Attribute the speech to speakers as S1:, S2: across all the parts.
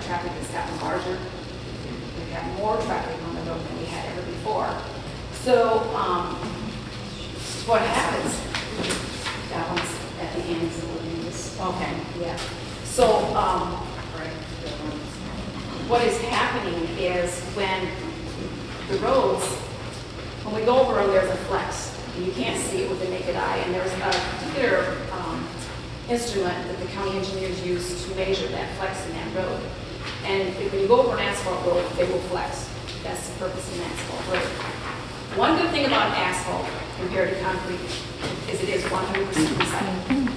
S1: traffic has gotten larger. We've got more traffic on the road than we had ever before. So what happens, that one's at the end, so we'll do this. Okay, yeah. So what is happening is when the roads, when we go over them, there's a flex. And you can't see it with the naked eye, and there's a particular instrument that the county engineers use to measure that flex in that road. And when you go over an asphalt road, they will flex. That's the purpose of an asphalt road. One good thing about asphalt compared to concrete is it is 100% recycled.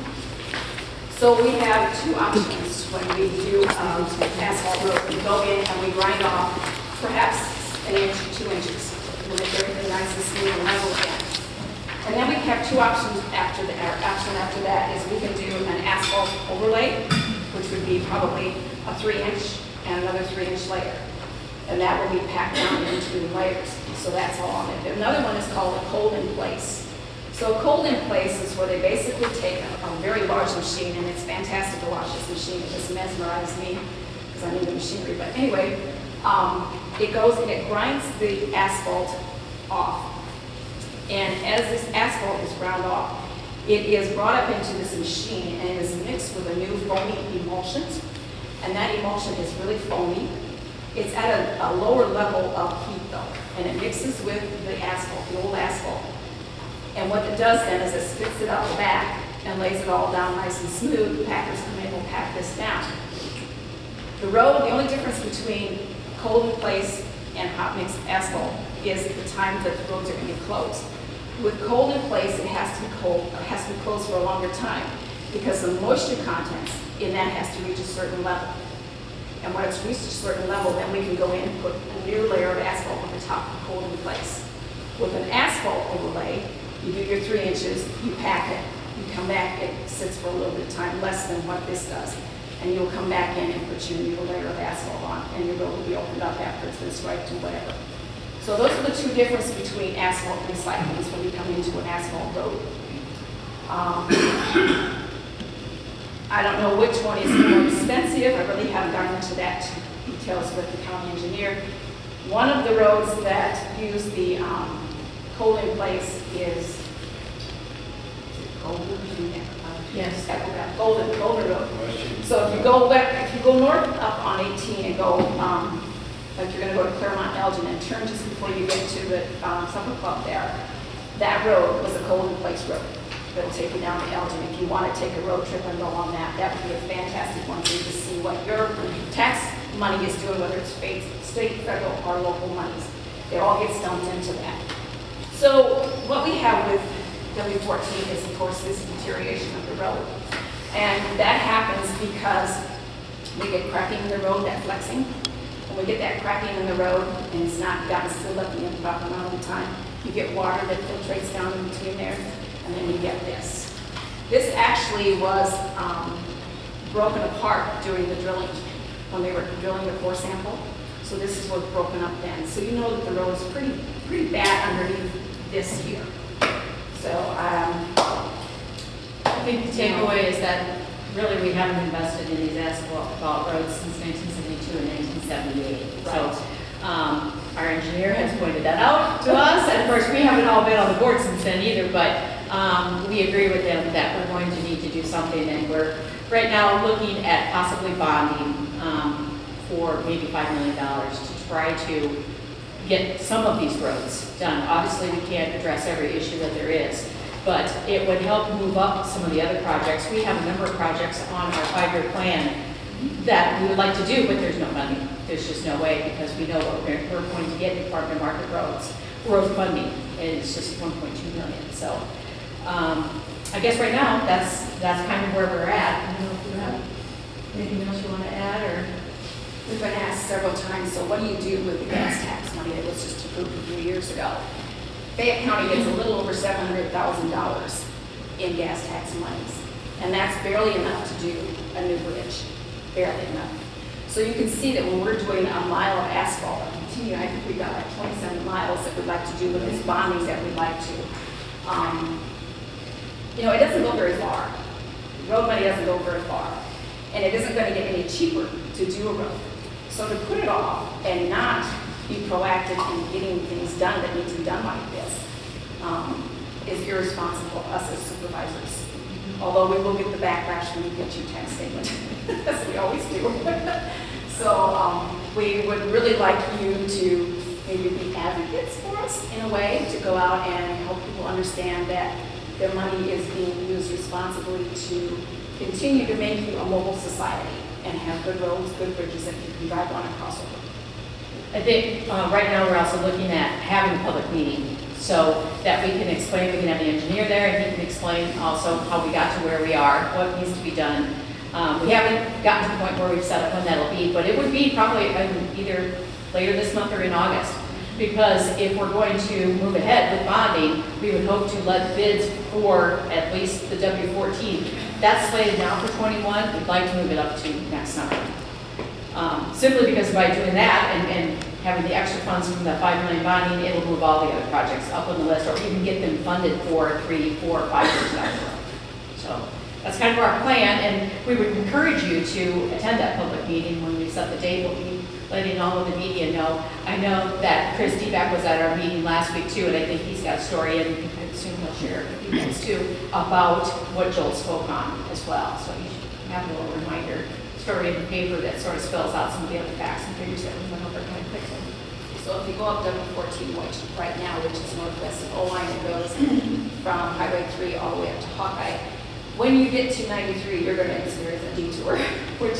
S1: So we have two options when we do asphalt road. We go in and we grind off perhaps an inch, 2 inches. We'll make everything nice and smooth and level again. And then we have two options after that. Option after that is we can do an asphalt overlay, which would be probably a 3-inch and another 3-inch layer. And that will be packed down into layers. So that's all on it. Another one is called a cold in place. So cold in place is where they basically take a very large machine, and it's fantastic to watch this machine. It just mesmerized me because I need the machinery. But anyway, it goes and it grinds the asphalt off. And as this asphalt is ground off, it is brought up into this machine and is mixed with a new foamy emulsion. And that emulsion is really foamy. It's at a lower level of heat though, and it mixes with the asphalt, the old asphalt. And what it does then is it spits it out the back and lays it all down nice and smooth. The packers come in and will pack this down. The road, the only difference between cold in place and hot mix asphalt is the time that the roads are going to be closed. With cold in place, it has to be cold, it has to be closed for a longer time because the moisture contents in that has to reach a certain level. And when it's reached a certain level, then we can go in and put a new layer of asphalt on the top of cold in place. With an asphalt overlay, you do your 3 inches, you pack it, you come back, it sits for a little bit of time, less than what this does. And you'll come back in and put your new layer of asphalt on, and your road will be opened up after it's been striped and whatever. So those are the two differences between asphalt and recycling when you come into an asphalt road. I don't know which one is more expensive. I really haven't gotten into that details with the county engineer. One of the roads that use the cold in place is Golden. Yes, Golden Road. So if you go back, if you go north up on 18 and go, like you're going to go to Claremont, Elgin, and turn just before you get to the supper club there, that road was a cold in place road. That'll take you down to Elgin. If you want to take a road trip and go on that, that would be a fantastic one for you to see what your tax money is doing, whether it's state, federal, or local monies. It all gets dumped into that. So what we have with W14 is, of course, this deterioration of the road. And that happens because we get cracking in the road, that flexing. When we get that cracking in the road and it's not gotten sealed up the proper amount of time, you get water that filtrates down in between there, and then you get this. This actually was broken apart during the drilling, when they were drilling the core sample. So this is what's broken up then. So you know that the road is pretty bad underneath this here. So
S2: I think the takeaway is that really we haven't invested in these asphalt roads since 1972 and 1978.
S1: Right.
S2: So our engineer has pointed that out to us, and of course we haven't all been on the board since then either, but we agree with them that we're going to need to do something, and we're right now looking at possibly bonding for maybe $5 million to try to get some of these roads done. Obviously we can't address every issue that there is, but it would help move up some of the other projects. We have a number of projects on our 5-year plan that we would like to do, but there's no money. There's just no way, because we know what we're going to get in Department of Market road funding, and it's just 1.2 million. So I guess right now that's kind of where we're at. I don't know if you have anything else you want to add, or
S1: we've been asked several times, so what do you do with the gas tax money that was just approved a few years ago? Fayette County gets a little over $700,000 in gas tax monies, and that's barely enough to do a new bridge, barely enough. So you can see that when we're doing a mile of asphalt, I think we've got like 27 miles that we'd like to do with this bonding that we'd like to. You know, it doesn't go very far. Road money doesn't go very far. And it isn't going to get any cheaper to do a road. So to put it off and not be proactive in getting things done that need to be done like this is irresponsible of us as supervisors. Although we will get the backlash when we get your tax statement, as we always do. So we would really like you to maybe be advocates for us in a way, to go out and help people understand that their money is being used responsibly to continue to make you a mobile society and have good roads, good bridges that you can drive on and cross over.
S2: I think right now we're also looking at having a public meeting so that we can explain, we can have the engineer there and he can explain also how we got to where we are, what needs to be done. We haven't gotten to the point where we've set up when that'll be, but it would be probably either later this month or in August. Because if we're going to move ahead with bonding, we would hope to let bids for at least the W-14. That's slated now for 21. We'd like to move it up to next summer. Simply because by doing that and having the extra funds from the $5 million bonding, it'll move all the other projects up on the list, or even get them funded for 3, 4, 5 years down the road. So that's kind of our plan, and we would encourage you to attend that public meeting when we set the date. We'll be letting all of the media know. I know that Chris Deepak was at our meeting last week too, and I think he's got a story, and I assume he'll share it with you guys too, about what Joel spoke on as well. So you should have a little reminder story in the paper that sort of spells out some of the other facts and figures that we went over kind of quickly.
S1: So if you go up W-14, which right now, which is northwest of Oelwein, it goes from Highway 3 all the way up to Hawkeye. When you get to 93, you're going to experience a detour, which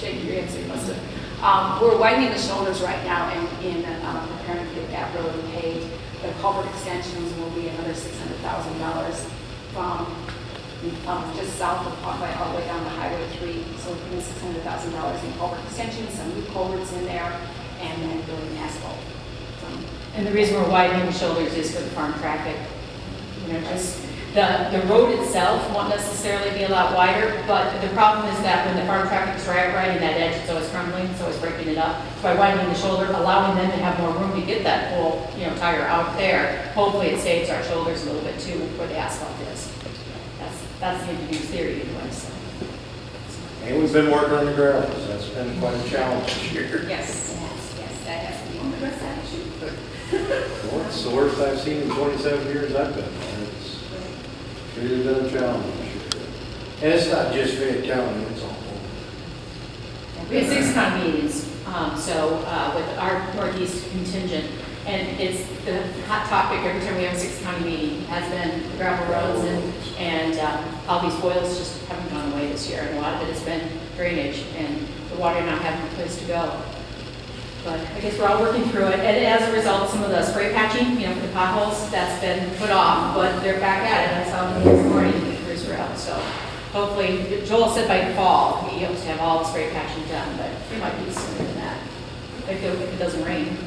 S1: shaking your answer, you must have. We're widening the shoulders right now in preparing to get that road paved. The culvert extensions will be another $600,000 from just south of Hawkeye all the way down to Highway 3. So we're putting $600,000 in culvert extensions, some new culverts in there, and then building asphalt.
S2: And the reason we're widening the shoulders is for the farm traffic. You know, just the road itself won't necessarily be a lot wider, but the problem is that when the farm traffic is right in that edge, it's always crumbling, it's always breaking it up. So by widening the shoulder, allowing them to have more room to get that whole, tire out there, hopefully it saves our shoulders a little bit too where the asphalt is. That's the engineer's theory anyway. So.
S3: And we've been working on the gravel, so that's been quite a challenge this year.
S1: Yes, that has to be on the rest of that issue.
S3: Well, it's the worst I've seen in 27 years I've been there. It's really been a challenge this year. And it's not just Fayette County, it's all over.
S2: We have 6 county meetings, with our Northeast contingent, and it's the hot topic every time we have a 6 county meeting has been the gravel roads and all these boils just haven't gone away this year, and a lot of it has been drainage and the water not having a place to go. But I guess we're all working through it, and as a result, some of the spray patching, for the potholes, that's been put off, but they're back at it. I saw them this morning, the crews are out, so hopefully, Joel said by fall, he hopes to have all the spray patching done, but it might be sooner than that, if it doesn't rain.